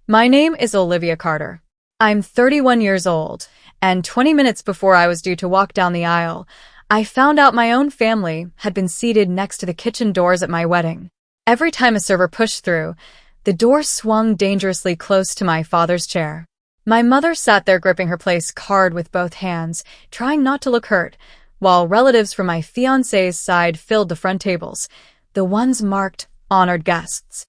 My name is Olivia Carter. I'm 31 years old, and 20 minutes before I was due to walk down the aisle, I found out my own family had been seated next to the kitchen doors at my wedding. Every time a server pushed through, the door swung dangerously close to my father's chair. My mother sat there gripping her place card with both hands, trying not to look hurt, while relatives from my fiancé's side filled the front tables, the ones marked honored guests.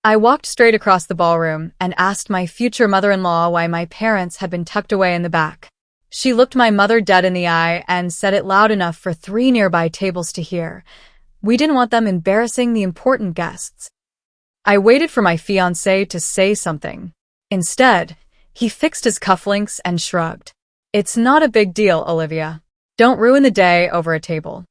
I walked straight across the ballroom and asked my future mother-in-law why my parents had been tucked away in the back. She looked my mother dead in the eye and said it loud enough for 3 nearby tables to hear. We didn't want them embarrassing the important guests. I waited for my fiancé to say something. Instead, he fixed his cufflinks and shrugged. It's not a big deal, Olivia. Don't ruin the day over a table.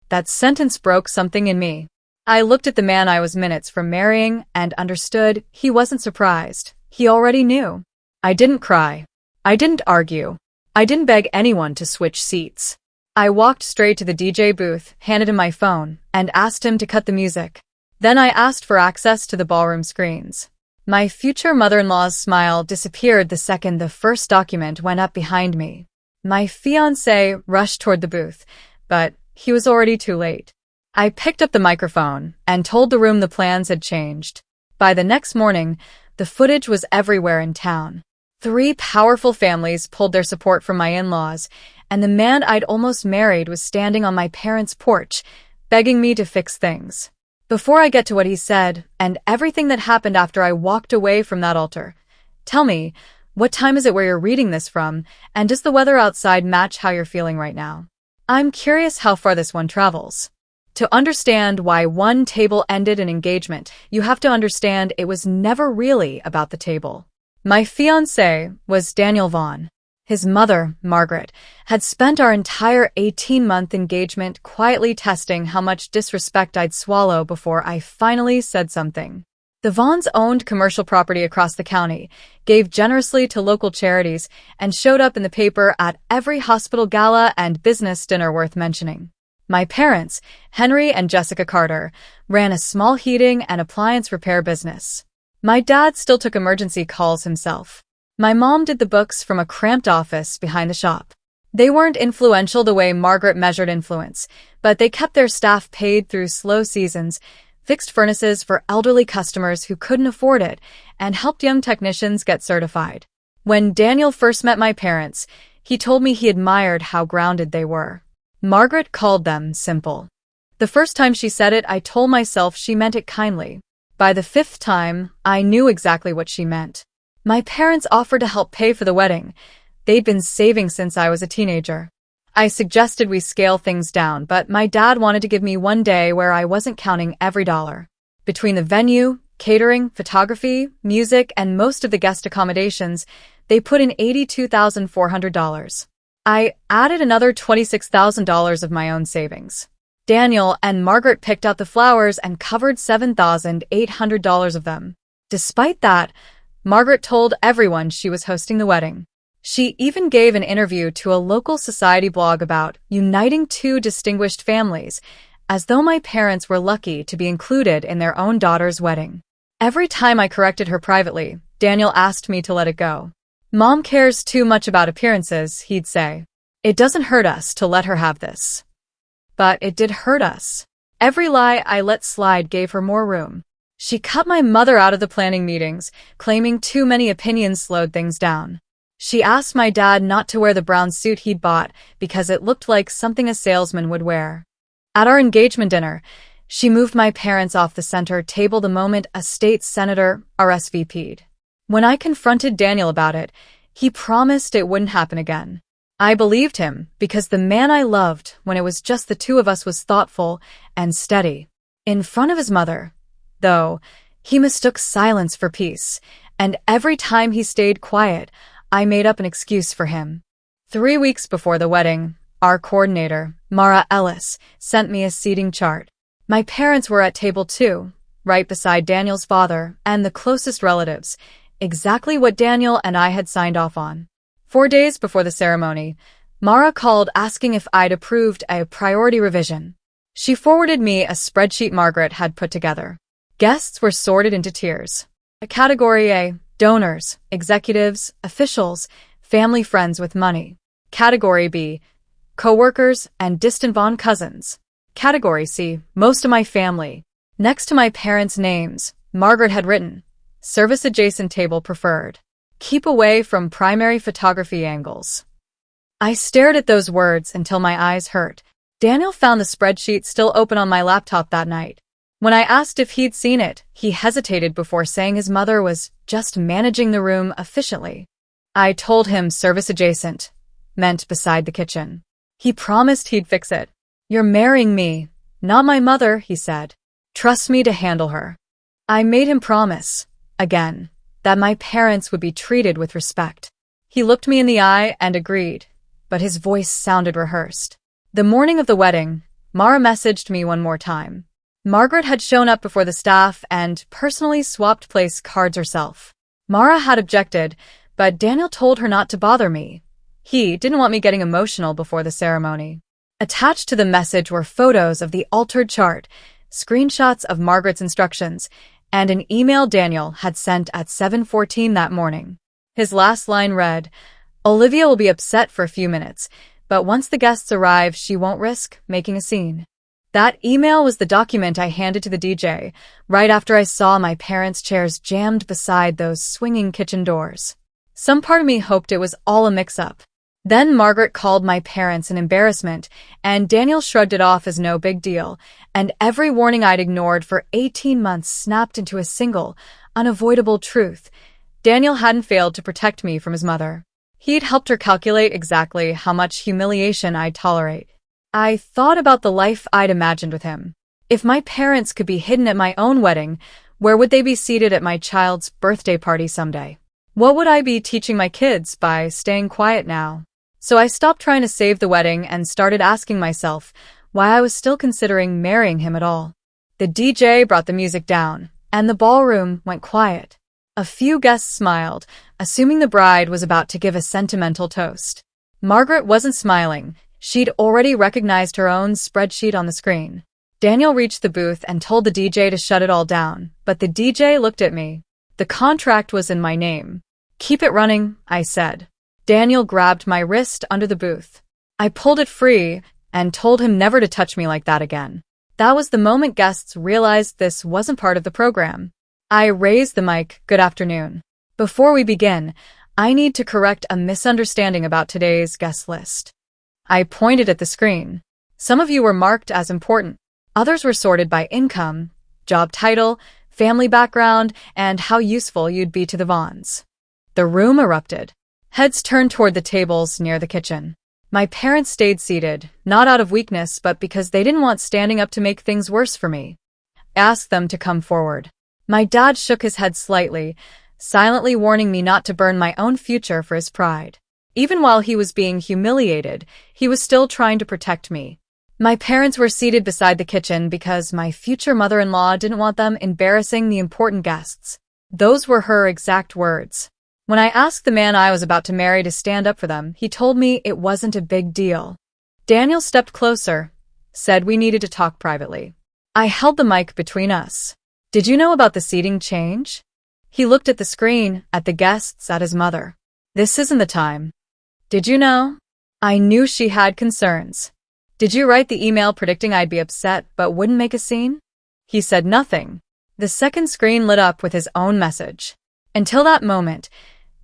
That sentence broke something in me. I looked at the man I was minutes from marrying and understood he wasn't surprised. He already knew. I didn't cry. I didn't argue. I didn't beg anyone to switch seats. I walked straight to the DJ booth, handed him my phone, and asked him to cut the music. Then I asked for access to the ballroom screens. My future mother-in-law's smile disappeared the second the first document went up behind me. My fiancé rushed toward the booth, but he was already too late. I picked up the microphone and told the room the plans had changed. By the next morning, the footage was everywhere in town. 3 powerful families pulled their support from my in-laws, and the man I'd almost married was standing on my parents' porch, begging me to fix things. Before I get to what he said, and everything that happened after I walked away from that altar, tell me, what time is it where you're reading this from, and does the weather outside match how you're feeling right now? I'm curious how far this one travels. To understand why one table ended an engagement, you have to understand it was never really about the table. My fiancé was Daniel Vaughn. His mother, Margaret, had spent our entire 18-month engagement quietly testing how much disrespect I'd swallow before I finally said something. The Vaughns owned commercial property across the county, gave generously to local charities, and showed up in the paper at every hospital gala and business dinner worth mentioning. My parents, Henry and Jessica Carter, ran a small heating and appliance repair business. My dad still took emergency calls himself. My mom did the books from a cramped office behind the shop. They weren't influential the way Margaret measured influence, but they kept their staff paid through slow seasons, fixed furnaces for elderly customers who couldn't afford it, and helped young technicians get certified. When Daniel first met my parents, he told me he admired how grounded they were. Margaret called them simple. The first time she said it, I told myself she meant it kindly. By the 5th time, I knew exactly what she meant. My parents offered to help pay for the wedding. They'd been saving since I was a teenager. I suggested we scale things down, but my dad wanted to give me one day where I wasn't counting every dollar. Between the venue, catering, photography, music, and most of the guest accommodations, they put in $82,400. I added another $26,000 of my own savings. Daniel and Margaret picked out the flowers and covered $7,800 of them. Despite that, Margaret told everyone she was hosting the wedding. She even gave an interview to a local society blog about uniting 2 distinguished families, as though my parents were lucky to be included in their own daughter's wedding. Every time I corrected her privately, Daniel asked me to let it go. Mom cares too much about appearances, he'd say. It doesn't hurt us to let her have this. But it did hurt us. Every lie I let slide gave her more room. She cut my mother out of the planning meetings, claiming too many opinions slowed things down. She asked my dad not to wear the brown suit he'd bought because it looked like something a salesman would wear. At our engagement dinner, she moved my parents off the center table the moment a state senator RSVP'd. When I confronted Daniel about it, he promised it wouldn't happen again. I believed him because the man I loved when it was just the 2 of us was thoughtful and steady. In front of his mother, though, he mistook silence for peace, and every time he stayed quiet, I made up an excuse for him. 3 weeks before the wedding, our coordinator, Mara Ellis, sent me a seating chart. My parents were at table 2, right beside Daniel's father and the closest relatives, exactly what Daniel and I had signed off on. 4 days before the ceremony, Mara called asking if I'd approved a priority revision. She forwarded me a spreadsheet Margaret had put together. Guests were sorted into tiers. A Category A, Donors, executives, officials, family friends with money. Category B, co-workers and distant cousins. Category C, most of my family. Next to my parents' names, Margaret had written, service adjacent table preferred. Keep away from primary photography angles. I stared at those words until my eyes hurt. Daniel found the spreadsheet still open on my laptop that night. When I asked if he'd seen it, he hesitated before saying his mother was just managing the room efficiently. I told him service adjacent meant beside the kitchen. He promised he'd fix it. You're marrying me, not my mother, he said. Trust me to handle her. I made him promise, again, that my parents would be treated with respect. He looked me in the eye and agreed, but his voice sounded rehearsed. The morning of the wedding, Mara messaged me one more time. Margaret had shown up before the staff and personally swapped place cards herself. Mara had objected, but Daniel told her not to bother me. He didn't want me getting emotional before the ceremony. Attached to the message were photos of the altered chart, screenshots of Margaret's instructions, and an email Daniel had sent at 7:14 that morning. His last line read, Olivia will be upset for a few minutes, but once the guests arrive, she won't risk making a scene. That email was the document I handed to the DJ, right after I saw my parents' chairs jammed beside those swinging kitchen doors. Some part of me hoped it was all a mix-up. Then Margaret called my parents an embarrassment, and Daniel shrugged it off as no big deal, and every warning I'd ignored for 18 months snapped into a single, unavoidable truth. Daniel hadn't failed to protect me from his mother. He'd helped her calculate exactly how much humiliation I'd tolerate. I thought about the life I'd imagined with him. If my parents could be hidden at my own wedding, where would they be seated at my child's birthday party someday? What would I be teaching my kids by staying quiet now? So I stopped trying to save the wedding and started asking myself why I was still considering marrying him at all. The DJ brought the music down, and the ballroom went quiet. A few guests smiled, assuming the bride was about to give a sentimental toast. Margaret wasn't smiling. She'd already recognized her own spreadsheet on the screen. Daniel reached the booth and told the DJ to shut it all down, but the DJ looked at me. The contract was in my name. Keep it running, I said. Daniel grabbed my wrist under the booth. I pulled it free and told him never to touch me like that again. That was the moment guests realized this wasn't part of the program. I raised the mic. Good afternoon. Before we begin, I need to correct a misunderstanding about today's guest list. I pointed at the screen. Some of you were marked as important. Others were sorted by income, job title, family background, and how useful you'd be to the Vaughns. The room erupted. Heads turned toward the tables near the kitchen. My parents stayed seated, not out of weakness, but because they didn't want standing up to make things worse for me. I asked them to come forward. My dad shook his head slightly, silently warning me not to burn my own future for his pride. Even while he was being humiliated, he was still trying to protect me. My parents were seated beside the kitchen because my future mother-in-law didn't want them embarrassing the important guests. Those were her exact words. When I asked the man I was about to marry to stand up for them, he told me it wasn't a big deal. Daniel stepped closer, said we needed to talk privately. I held the mic between us. Did you know about the seating change? He looked at the screen, at the guests, at his mother. This isn't the time. Did you know? I knew she had concerns. Did you write the email predicting I'd be upset but wouldn't make a scene? He said nothing. The second screen lit up with his own message. Until that moment,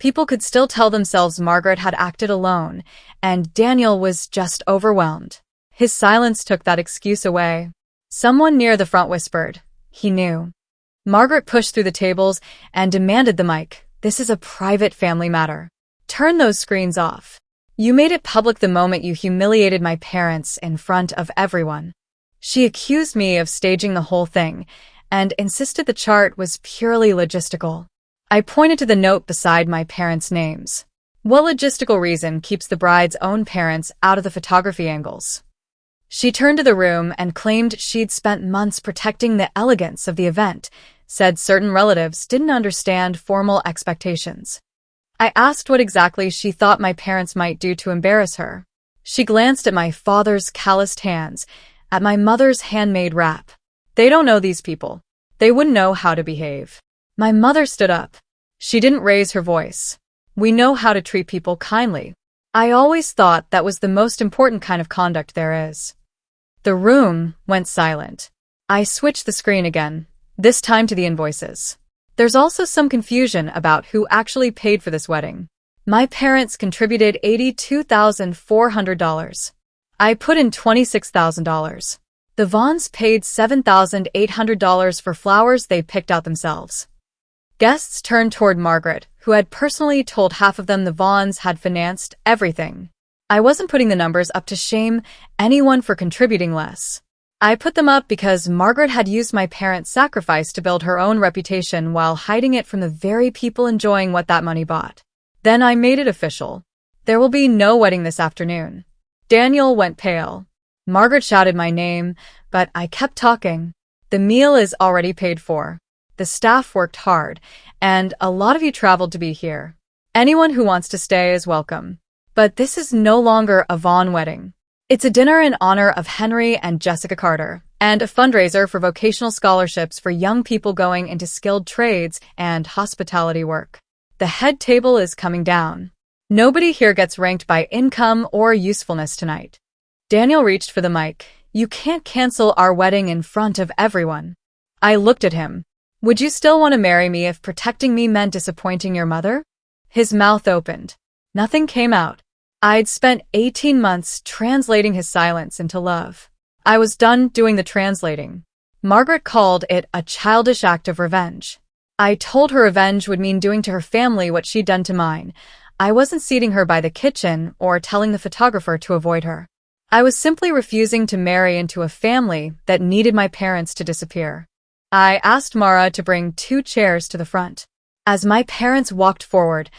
people could still tell themselves Margaret had acted alone, and Daniel was just overwhelmed. His silence took that excuse away. Someone near the front whispered. He knew. Margaret pushed through the tables and demanded the mic. This is a private family matter. Turn those screens off. You made it public the moment you humiliated my parents in front of everyone. She accused me of staging the whole thing and insisted the chart was purely logistical. I pointed to the note beside my parents' names. What logistical reason keeps the bride's own parents out of the photography angles? She turned to the room and claimed she'd spent months protecting the elegance of the event, said certain relatives didn't understand formal expectations. I asked what exactly she thought my parents might do to embarrass her. She glanced at my father's calloused hands, at my mother's handmade wrap. They don't know these people. They wouldn't know how to behave. My mother stood up. She didn't raise her voice. We know how to treat people kindly. I always thought that was the most important kind of conduct there is. The room went silent. I switched the screen again, this time to the invoices. There's also some confusion about who actually paid for this wedding. My parents contributed $82,400. I put in $26,000. The Vaughns paid $7,800 for flowers they picked out themselves. Guests turned toward Margaret, who had personally told half of them the Vaughns had financed everything. I wasn't putting the numbers up to shame anyone for contributing less. I put them up because Margaret had used my parents' sacrifice to build her own reputation while hiding it from the very people enjoying what that money bought. Then I made it official. There will be no wedding this afternoon. Daniel went pale. Margaret shouted my name, but I kept talking. The meal is already paid for. The staff worked hard, and a lot of you traveled to be here. Anyone who wants to stay is welcome. But this is no longer a Vaughn wedding. It's a dinner in honor of Henry and Jessica Carter, and a fundraiser for vocational scholarships for young people going into skilled trades and hospitality work. The head table is coming down. Nobody here gets ranked by income or usefulness tonight. Daniel reached for the mic. You can't cancel our wedding in front of everyone. I looked at him. Would you still want to marry me if protecting me meant disappointing your mother? His mouth opened. Nothing came out. I'd spent 18 months translating his silence into love. I was done doing the translating. Margaret called it a childish act of revenge. I told her revenge would mean doing to her family what she'd done to mine. I wasn't seating her by the kitchen or telling the photographer to avoid her. I was simply refusing to marry into a family that needed my parents to disappear. I asked Mara to bring 2 chairs to the front. As my parents walked forward,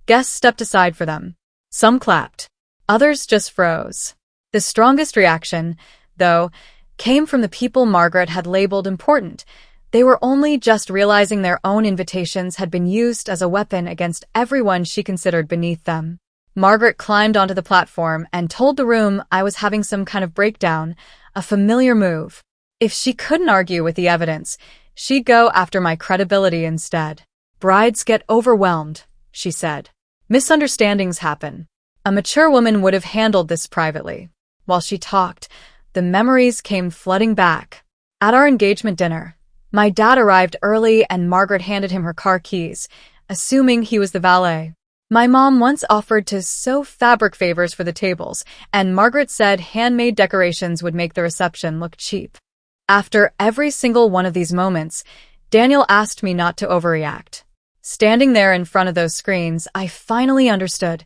guests stepped aside for them. Some clapped. Others just froze. The strongest reaction, though, came from the people Margaret had labeled important. They were only just realizing their own invitations had been used as a weapon against everyone she considered beneath them. Margaret climbed onto the platform and told the room I was having some kind of breakdown, a familiar move. If she couldn't argue with the evidence, she'd go after my credibility instead. Brides get overwhelmed, she said. Misunderstandings happen. A mature woman would have handled this privately. While she talked, the memories came flooding back. At our engagement dinner, my dad arrived early and Margaret handed him her car keys, assuming he was the valet. My mom once offered to sew fabric favors for the tables, and Margaret said handmade decorations would make the reception look cheap. After every single one of these moments, Daniel asked me not to overreact. Standing there in front of those screens, I finally understood.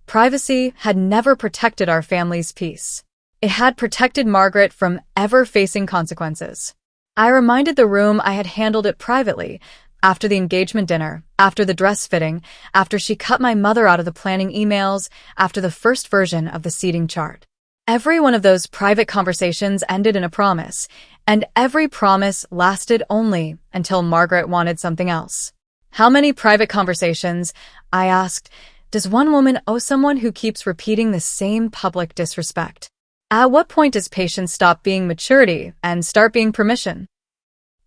Privacy had never protected our family's peace. It had protected Margaret from ever facing consequences. I reminded the room I had handled it privately, after the engagement dinner, after the dress fitting, after she cut my mother out of the planning emails, after the first version of the seating chart. Every one of those private conversations ended in a promise, and every promise lasted only until Margaret wanted something else. How many private conversations, I asked, does one woman owe someone who keeps repeating the same public disrespect? At what point does patience stop being maturity and start being permission?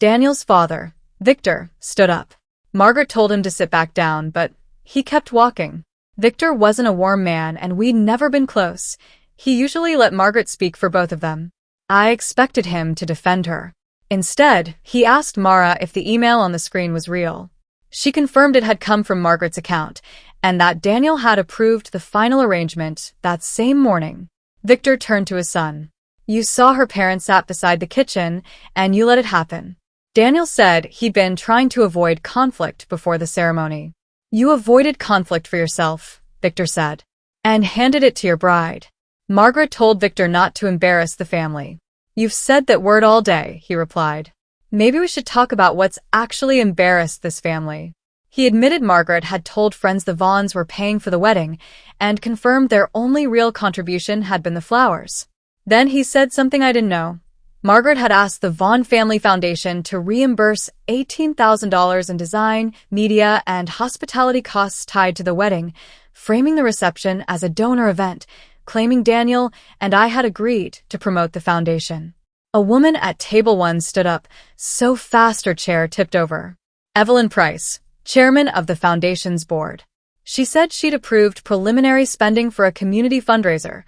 Daniel's father, Victor, stood up. Margaret told him to sit back down, but he kept walking. Victor wasn't a warm man, and we'd never been close. He usually let Margaret speak for both of them. I expected him to defend her. Instead, he asked Mara if the email on the screen was real. She confirmed it had come from Margaret's account, and that Daniel had approved the final arrangement that same morning. Victor turned to his son. You saw her parents sat beside the kitchen, and you let it happen. Daniel said he'd been trying to avoid conflict before the ceremony. You avoided conflict for yourself, Victor said, and handed it to your bride. Margaret told Victor not to embarrass the family. You've said that word all day, he replied. Maybe we should talk about what's actually embarrassed this family. He admitted Margaret had told friends the Vaughns were paying for the wedding and confirmed their only real contribution had been the flowers. Then he said something I didn't know. Margaret had asked the Vaughn Family Foundation to reimburse $18,000 in design, media, and hospitality costs tied to the wedding, framing the reception as a donor event, claiming Daniel and I had agreed to promote the foundation. A woman at table 1 stood up, so fast her chair tipped over. Evelyn Price, chairman of the foundation's board. She said she'd approved preliminary spending for a community fundraiser,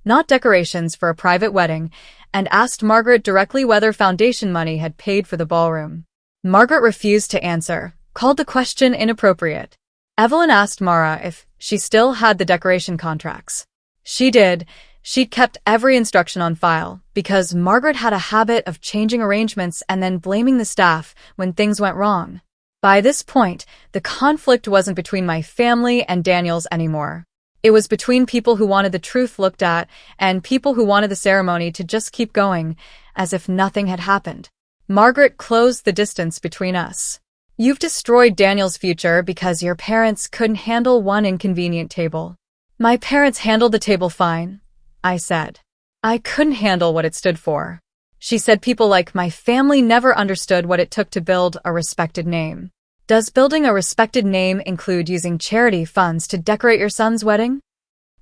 not decorations for a private wedding, and asked Margaret directly whether foundation money had paid for the ballroom. Margaret refused to answer, called the question inappropriate. Evelyn asked Mara if she still had the decoration contracts. She did. She'd kept every instruction on file, because Margaret had a habit of changing arrangements and then blaming the staff when things went wrong. By this point, the conflict wasn't between my family and Daniel's anymore. It was between people who wanted the truth looked at and people who wanted the ceremony to just keep going, as if nothing had happened. Margaret closed the distance between us. You've destroyed Daniel's future because your parents couldn't handle one inconvenient table. My parents handled the table fine, I said. I couldn't handle what it stood for. She said people like my family never understood what it took to build a respected name. Does building a respected name include using charity funds to decorate your son's wedding?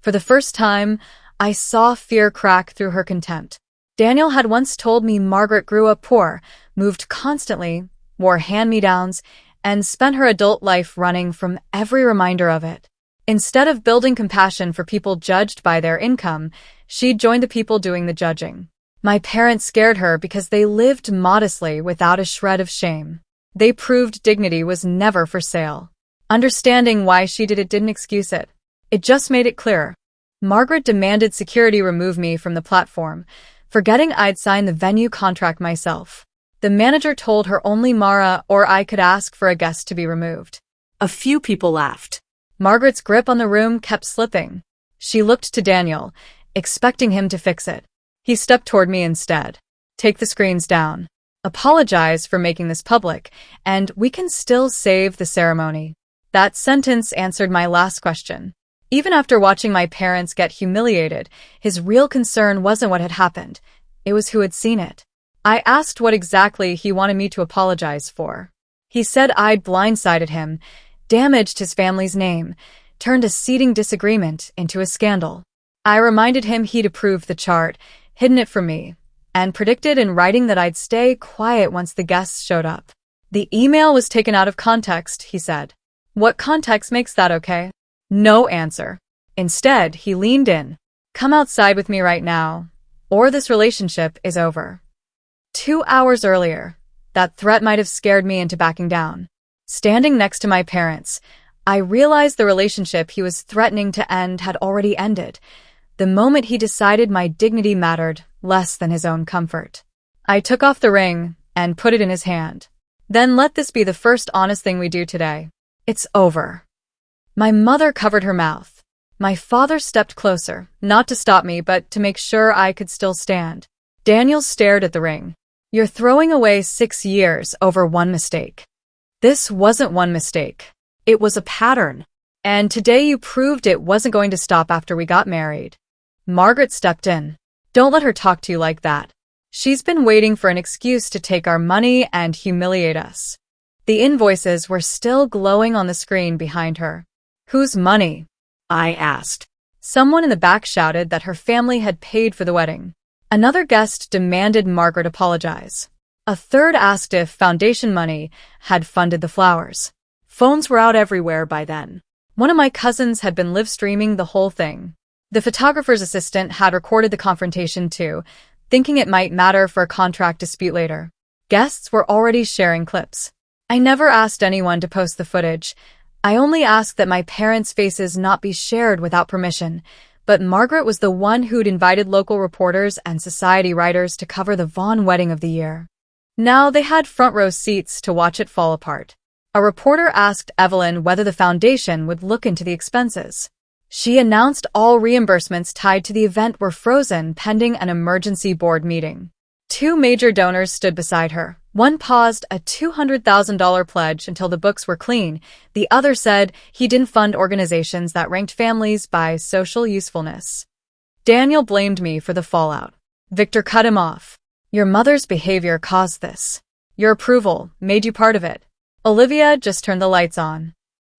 For the first time, I saw fear crack through her contempt. Daniel had once told me Margaret grew up poor, moved constantly, wore hand-me-downs, and spent her adult life running from every reminder of it. Instead of building compassion for people judged by their income, she'd joined the people doing the judging. My parents scared her because they lived modestly without a shred of shame. They proved dignity was never for sale. Understanding why she did it didn't excuse it. It just made it clearer. Margaret demanded security remove me from the platform, forgetting I'd signed the venue contract myself. The manager told her only Mara or I could ask for a guest to be removed. A few people laughed. Margaret's grip on the room kept slipping. She looked to Daniel, expecting him to fix it. He stepped toward me instead. Take the screens down. Apologize for making this public, and we can still save the ceremony. That sentence answered my last question. Even after watching my parents get humiliated, his real concern wasn't what had happened. It was who had seen it. I asked what exactly he wanted me to apologize for. He said I'd blindsided him, damaged his family's name, turned a seething disagreement into a scandal. I reminded him he'd approved the chart, hidden it from me, and predicted in writing that I'd stay quiet once the guests showed up. The email was taken out of context, he said. What context makes that okay? No answer. Instead, he leaned in. Come outside with me right now, or this relationship is over. 2 hours earlier, that threat might have scared me into backing down. Standing next to my parents, I realized the relationship he was threatening to end had already ended, the moment he decided my dignity mattered less than his own comfort. I took off the ring and put it in his hand. Then let this be the first honest thing we do today. It's over. My mother covered her mouth. My father stepped closer, not to stop me, but to make sure I could still stand. Daniel stared at the ring. You're throwing away 6 years over one mistake. This wasn't one mistake. It was a pattern. And today you proved it wasn't going to stop after we got married. Margaret stepped in. Don't let her talk to you like that. She's been waiting for an excuse to take our money and humiliate us. The invoices were still glowing on the screen behind her. Whose money? I asked. Someone in the back shouted that her family had paid for the wedding. Another guest demanded Margaret apologize. A third asked if foundation money had funded the flowers. Phones were out everywhere by then. One of my cousins had been live streaming the whole thing. The photographer's assistant had recorded the confrontation too, thinking it might matter for a contract dispute later. Guests were already sharing clips. I never asked anyone to post the footage. I only asked that my parents' faces not be shared without permission, but Margaret was the one who'd invited local reporters and society writers to cover the Vaughn wedding of the year. Now they had front row seats to watch it fall apart. A reporter asked Evelyn whether the foundation would look into the expenses. She announced all reimbursements tied to the event were frozen pending an emergency board meeting. 2 major donors stood beside her. One paused a $200,000 pledge until the books were clean. The other said he didn't fund organizations that ranked families by social usefulness. Daniel blamed me for the fallout. Victor cut him off. Your mother's behavior caused this. Your approval made you part of it. Olivia just turned the lights on.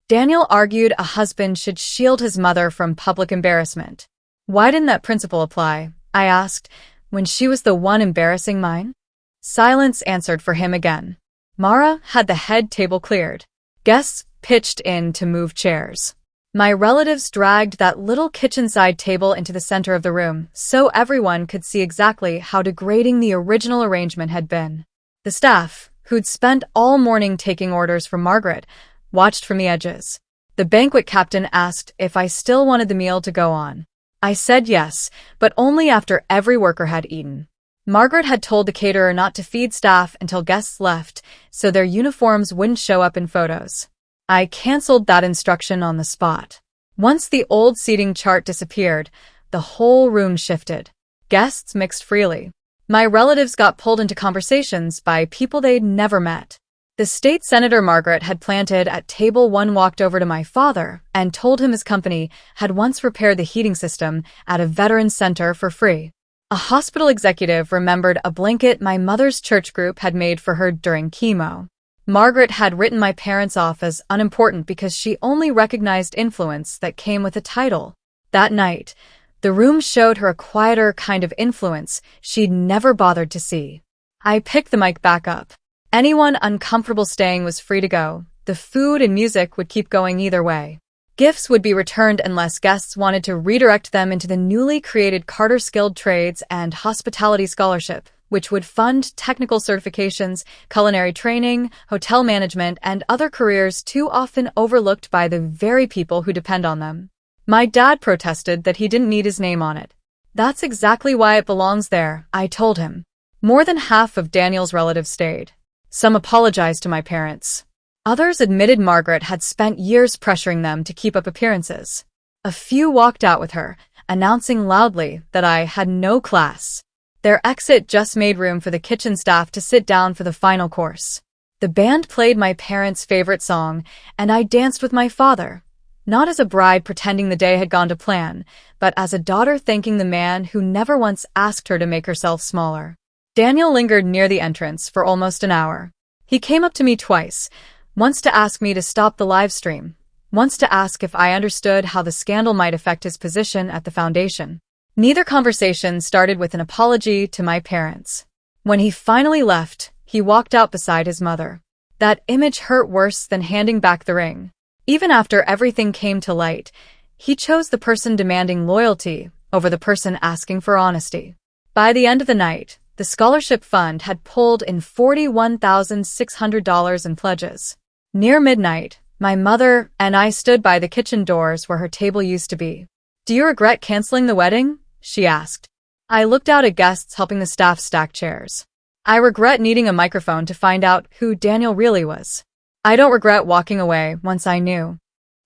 Daniel argued a husband should shield his mother from public embarrassment. Why didn't that principle apply, I asked, when she was the one embarrassing mine? Silence answered for him again. Mara had the head table cleared. Guests pitched in to move chairs. My relatives dragged that little kitchen-side table into the center of the room so everyone could see exactly how degrading the original arrangement had been. The staff, who'd spent all morning taking orders from Margaret, watched from the edges. The banquet captain asked if I still wanted the meal to go on. I said yes, but only after every worker had eaten. Margaret had told the caterer not to feed staff until guests left, so their uniforms wouldn't show up in photos. I canceled that instruction on the spot. Once the old seating chart disappeared, the whole room shifted. Guests mixed freely. My relatives got pulled into conversations by people they'd never met. The state senator Margaret had planted at table 1 walked over to my father and told him his company had once repaired the heating system at a veterans center for free. A hospital executive remembered a blanket my mother's church group had made for her during chemo. Margaret had written my parents off as unimportant because she only recognized influence that came with a title. That night, the room showed her a quieter kind of influence she'd never bothered to see. I picked the mic back up. Anyone uncomfortable staying was free to go. The food and music would keep going either way. Gifts would be returned unless guests wanted to redirect them into the newly created Carter Skilled Trades and Hospitality Scholarship, which would fund technical certifications, culinary training, hotel management, and other careers too often overlooked by the very people who depend on them. My dad protested that he didn't need his name on it. That's exactly why it belongs there, I told him. More than half of Daniel's relatives stayed. Some apologized to my parents. Others admitted Margaret had spent years pressuring them to keep up appearances. A few walked out with her, announcing loudly that I had no class. Their exit just made room for the kitchen staff to sit down for the final course. The band played my parents' favorite song, and I danced with my father, not as a bride pretending the day had gone to plan, but as a daughter thanking the man who never once asked her to make herself smaller. Daniel lingered near the entrance for almost an hour. He came up to me twice, once to ask me to stop the live stream, once to ask if I understood how the scandal might affect his position at the foundation. Neither conversation started with an apology to my parents. When he finally left, he walked out beside his mother. That image hurt worse than handing back the ring. Even after everything came to light, he chose the person demanding loyalty over the person asking for honesty. By the end of the night, the scholarship fund had pulled in $41,600 in pledges. Near midnight, my mother and I stood by the kitchen doors where her table used to be. "Do you regret canceling the wedding?" she asked. I looked out at guests helping the staff stack chairs. "I regret needing a microphone to find out who Daniel really was. I don't regret walking away once I knew."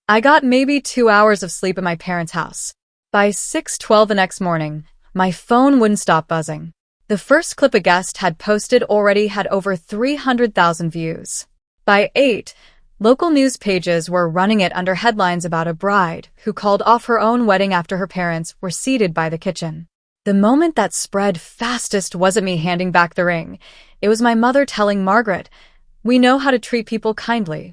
I got maybe 2 hours of sleep at my parents' house. By 6:12 the next morning, my phone wouldn't stop buzzing. The first clip a guest had posted already had over 300,000 views. By 8, local news pages were running it under headlines about a bride who called off her own wedding after her parents were seated by the kitchen. The moment that spread fastest wasn't me handing back the ring. It was my mother telling Margaret, "We know how to treat people kindly."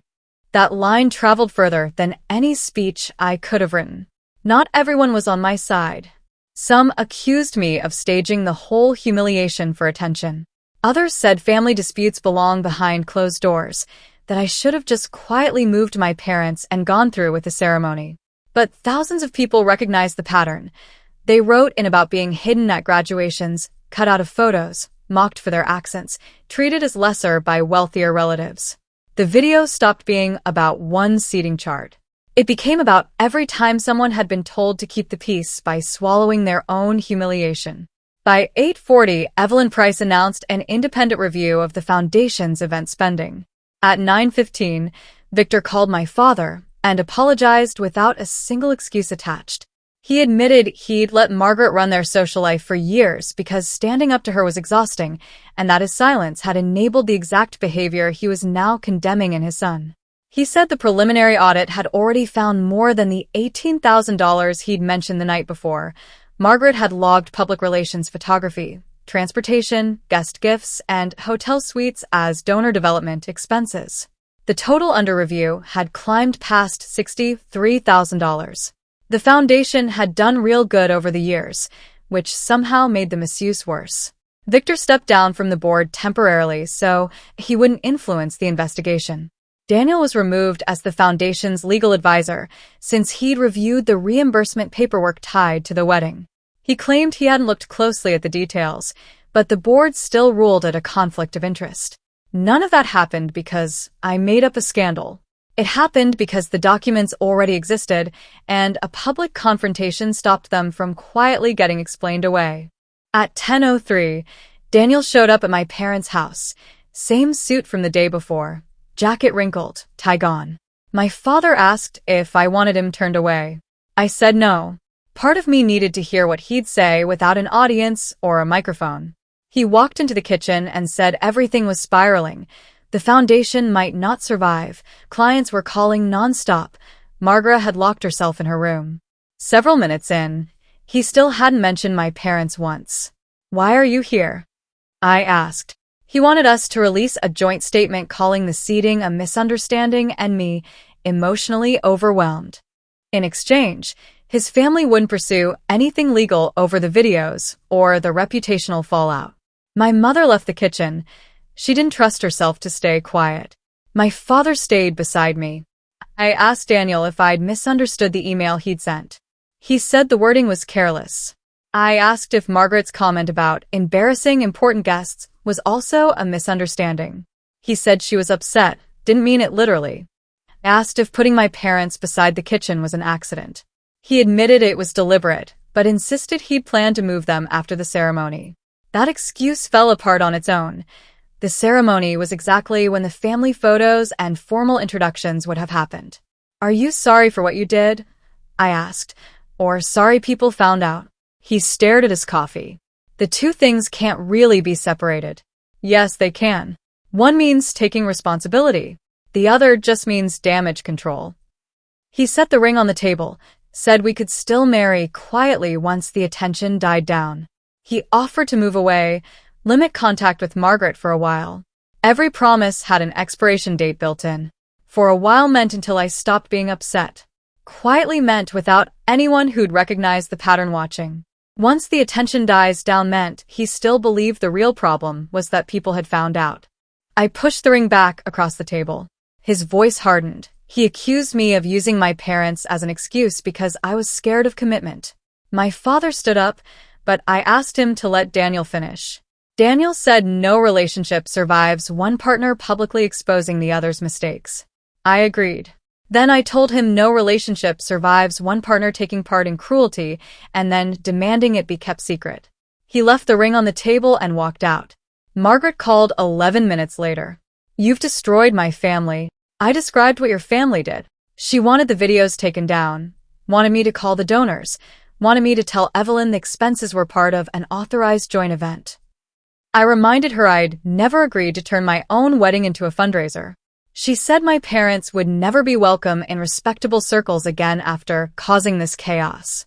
That line traveled further than any speech I could have written. Not everyone was on my side. Some accused me of staging the whole humiliation for attention. Others said family disputes belong behind closed doors, that I should have just quietly moved my parents and gone through with the ceremony. But thousands of people recognized the pattern. They wrote in about being hidden at graduations, cut out of photos, mocked for their accents, treated as lesser by wealthier relatives. The video stopped being about one seating chart. It became about every time someone had been told to keep the peace by swallowing their own humiliation. By 8:40, Evelyn Price announced an independent review of the foundation's event spending. At 9:15, Victor called my father and apologized without a single excuse attached. He admitted he'd let Margaret run their social life for years because standing up to her was exhausting, and that his silence had enabled the exact behavior he was now condemning in his son. He said the preliminary audit had already found more than the $18,000 he'd mentioned the night before. Margaret had logged public relations photography, transportation, guest gifts, and hotel suites as donor development expenses. The total under review had climbed past $63,000. The foundation had done real good over the years, which somehow made the misuse worse. Victor stepped down from the board temporarily so he wouldn't influence the investigation. Daniel was removed as the foundation's legal advisor since he'd reviewed the reimbursement paperwork tied to the wedding. He claimed he hadn't looked closely at the details, but the board still ruled it a conflict of interest. None of that happened because I made up a scandal. It happened because the documents already existed, and a public confrontation stopped them from quietly getting explained away. At 10:03, Daniel showed up at my parents' house. Same suit from the day before. Jacket wrinkled, tie gone. My father asked if I wanted him turned away. I said no. Part of me needed to hear what he'd say without an audience or a microphone. He walked into the kitchen and said everything was spiraling. The foundation might not survive. Clients were calling nonstop. Margaret had locked herself in her room. Several minutes in, he still hadn't mentioned my parents once. "Why are you here?" I asked. He wanted us to release a joint statement calling the seeding a misunderstanding and me emotionally overwhelmed. In exchange, his family wouldn't pursue anything legal over the videos or the reputational fallout. My mother left the kitchen. She didn't trust herself to stay quiet. My father stayed beside me. I asked Daniel if I'd misunderstood the email he'd sent. He said the wording was careless. I asked if Margaret's comment about embarrassing important guests was also a misunderstanding. He said she was upset, didn't mean it literally. I asked if putting my parents beside the kitchen was an accident. He admitted it was deliberate, but insisted he'd planned to move them after the ceremony. That excuse fell apart on its own. The ceremony was exactly when the family photos and formal introductions would have happened. "Are you sorry for what you did?" I asked. "Or sorry people found out?" He stared at his coffee. The two things can't really be separated. Yes, they can. One means taking responsibility. The other just means damage control. He set the ring on the table, said we could still marry quietly once the attention died down. He offered to move away, limit contact with Margaret for a while. Every promise had an expiration date built in. For a while meant until I stopped being upset. Quietly meant without anyone who'd recognize the pattern watching. Once the attention dies down meant he still believed the real problem was that people had found out. I pushed the ring back across the table. His voice hardened. He accused me of using my parents as an excuse because I was scared of commitment. My father stood up, but I asked him to let Daniel finish. Daniel said no relationship survives one partner publicly exposing the other's mistakes. I agreed. Then I told him no relationship survives one partner taking part in cruelty and then demanding it be kept secret. He left the ring on the table and walked out. Margaret called 11 minutes later. "You've destroyed my family." I described what your family did. She wanted the videos taken down, wanted me to call the donors, wanted me to tell Evelyn the expenses were part of an authorized joint event. I reminded her I'd never agreed to turn my own wedding into a fundraiser. She said my parents would never be welcome in respectable circles again after causing this chaos.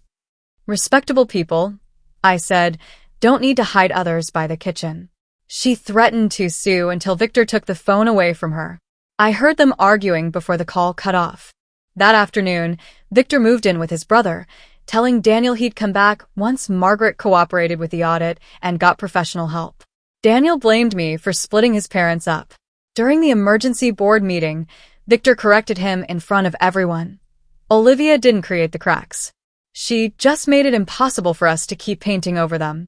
Respectable people, I said, don't need to hide others by the kitchen. She threatened to sue until Victor took the phone away from her. I heard them arguing before the call cut off. That afternoon, Victor moved in with his brother, telling Daniel he'd come back once Margaret cooperated with the audit and got professional help. Daniel blamed me for splitting his parents up. During the emergency board meeting, Victor corrected him in front of everyone. Olivia didn't create the cracks. She just made it impossible for us to keep painting over them.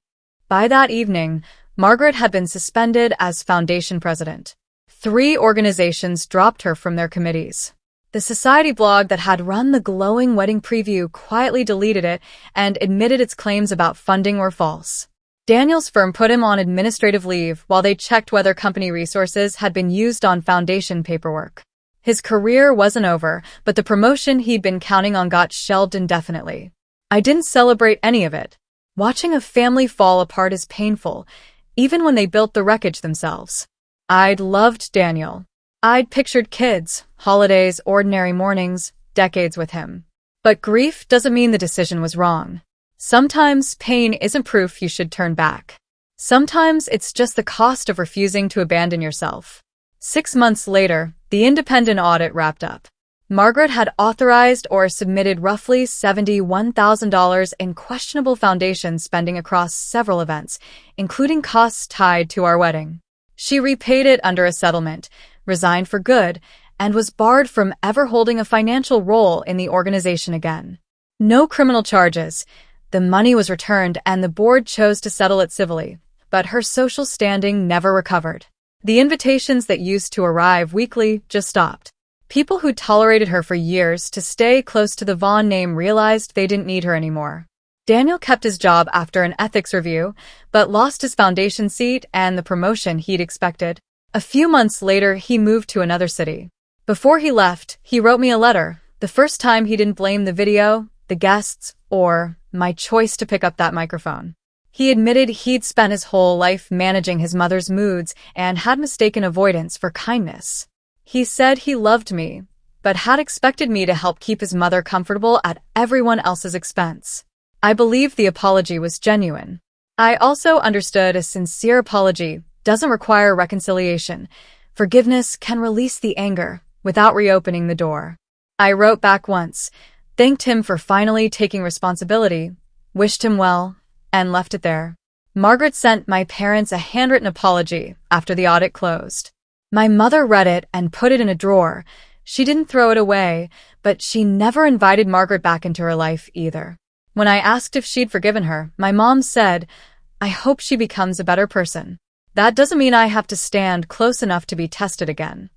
By that evening, Margaret had been suspended as foundation president. 3 organizations dropped her from their committees. The society blog that had run the glowing wedding preview quietly deleted it and admitted its claims about funding were false. Daniel's firm put him on administrative leave while they checked whether company resources had been used on foundation paperwork. His career wasn't over, but the promotion he'd been counting on got shelved indefinitely. I didn't celebrate any of it. Watching a family fall apart is painful, even when they built the wreckage themselves. I'd loved Daniel. I'd pictured kids, holidays, ordinary mornings, decades with him. But grief doesn't mean the decision was wrong. Sometimes pain isn't proof you should turn back. Sometimes it's just the cost of refusing to abandon yourself. 6 months later, the independent audit wrapped up. Margaret had authorized or submitted roughly $71,000 in questionable foundation spending across several events, including costs tied to our wedding. She repaid it under a settlement, resigned for good, and was barred from ever holding a financial role in the organization again. No criminal charges. The money was returned and the board chose to settle it civilly, but her social standing never recovered. The invitations that used to arrive weekly just stopped. People who tolerated her for years to stay close to the Vaughn name realized they didn't need her anymore. Daniel kept his job after an ethics review, but lost his foundation seat and the promotion he'd expected. A few months later, he moved to another city. Before he left, he wrote me a letter. The first time he didn't blame the video, the guests, or my choice to pick up that microphone. He admitted he'd spent his whole life managing his mother's moods and had mistaken avoidance for kindness. He said he loved me, but had expected me to help keep his mother comfortable at everyone else's expense. I believed the apology was genuine. I also understood a sincere apology doesn't require reconciliation. Forgiveness can release the anger without reopening the door. I wrote back once, thanked him for finally taking responsibility, wished him well, and left it there. Margaret sent my parents a handwritten apology after the audit closed. My mother read it and put it in a drawer. She didn't throw it away, but she never invited Margaret back into her life either. When I asked if she'd forgiven her, my mom said, "I hope she becomes a better person. That doesn't mean I have to stand close enough to be tested again."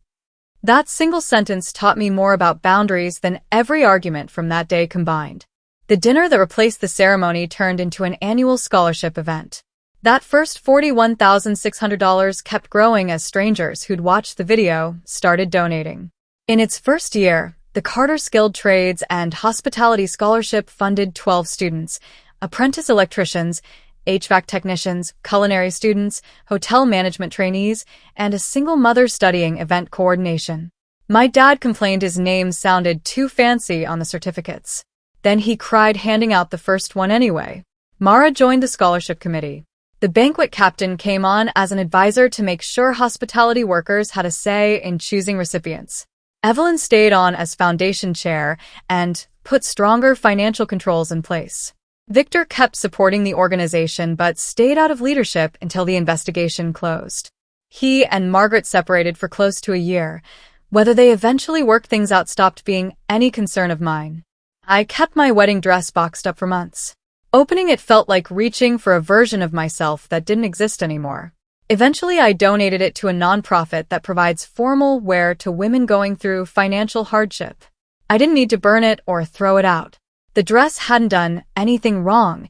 That single sentence taught me more about boundaries than every argument from that day combined. The dinner that replaced the ceremony turned into an annual scholarship event. That first $41,600 kept growing as strangers who'd watched the video started donating. In its first year, the Carter Skilled Trades and Hospitality Scholarship funded 12 students, apprentice electricians, HVAC technicians, culinary students, hotel management trainees, and a single mother studying event coordination. My dad complained his name sounded too fancy on the certificates. Then he cried handing out the first one anyway. Mara joined the scholarship committee. The banquet captain came on as an advisor to make sure hospitality workers had a say in choosing recipients. Evelyn stayed on as foundation chair and put stronger financial controls in place. Victor kept supporting the organization but stayed out of leadership until the investigation closed. He and Margaret separated for close to a year. Whether they eventually worked things out stopped being any concern of mine. I kept my wedding dress boxed up for months. Opening it felt like reaching for a version of myself that didn't exist anymore. Eventually, I donated it to a nonprofit that provides formal wear to women going through financial hardship. I didn't need to burn it or throw it out. The dress hadn't done anything wrong.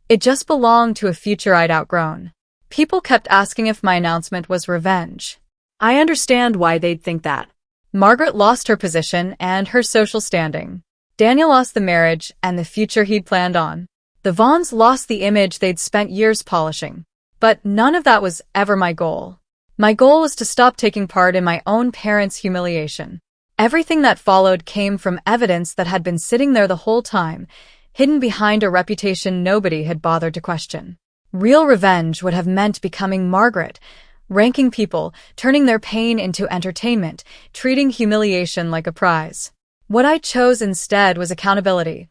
It just belonged to a future I'd outgrown. People kept asking if my announcement was revenge. I understand why they'd think that. Margaret lost her position and her social standing. Daniel lost the marriage and the future he'd planned on. The Vaughns lost the image they'd spent years polishing. But none of that was ever my goal. My goal was to stop taking part in my own parents' humiliation. Everything that followed came from evidence that had been sitting there the whole time, hidden behind a reputation nobody had bothered to question. Real revenge would have meant becoming Margaret, ranking people, turning their pain into entertainment, treating humiliation like a prize. What I chose instead was accountability.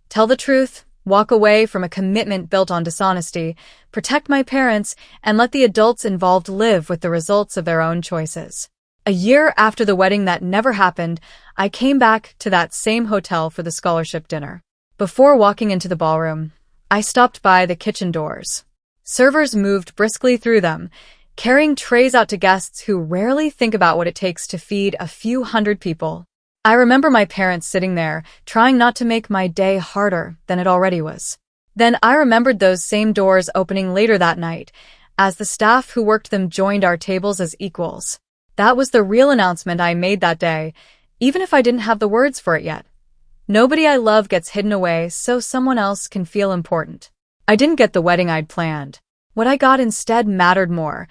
Tell the truth, walk away from a commitment built on dishonesty, protect my parents, and let the adults involved live with the results of their own choices. A year after the wedding that never happened, I came back to that same hotel for the scholarship dinner. Before walking into the ballroom, I stopped by the kitchen doors. Servers moved briskly through them, carrying trays out to guests who rarely think about what it takes to feed a few hundred people. I remember my parents sitting there, trying not to make my day harder than it already was. Then I remembered those same doors opening later that night, as the staff who worked them joined our tables as equals. That was the real announcement I made that day, even if I didn't have the words for it yet. Nobody I love gets hidden away so someone else can feel important. I didn't get the wedding I'd planned. What I got instead mattered more.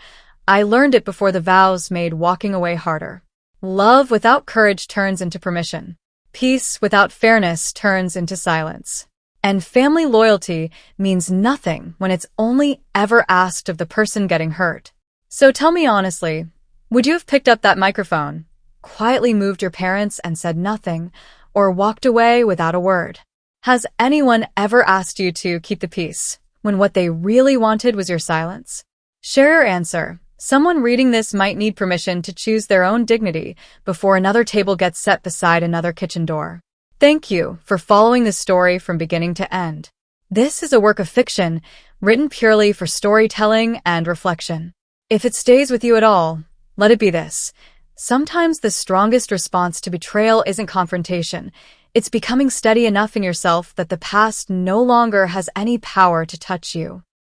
I learned it before the vows made walking away harder. Love without courage turns into permission. Peace without fairness turns into silence. And family loyalty means nothing when it's only ever asked of the person getting hurt. So tell me honestly, would you have picked up that microphone, quietly moved your parents and said nothing, or walked away without a word? Has anyone ever asked you to keep the peace when what they really wanted was your silence? Share your answer. Someone reading this might need permission to choose their own dignity before another table gets set beside another kitchen door. Thank you for following this story from beginning to end. This is a work of fiction written purely for storytelling and reflection. If it stays with you at all, let it be this. Sometimes the strongest response to betrayal isn't confrontation. It's becoming steady enough in yourself that the past no longer has any power to touch you.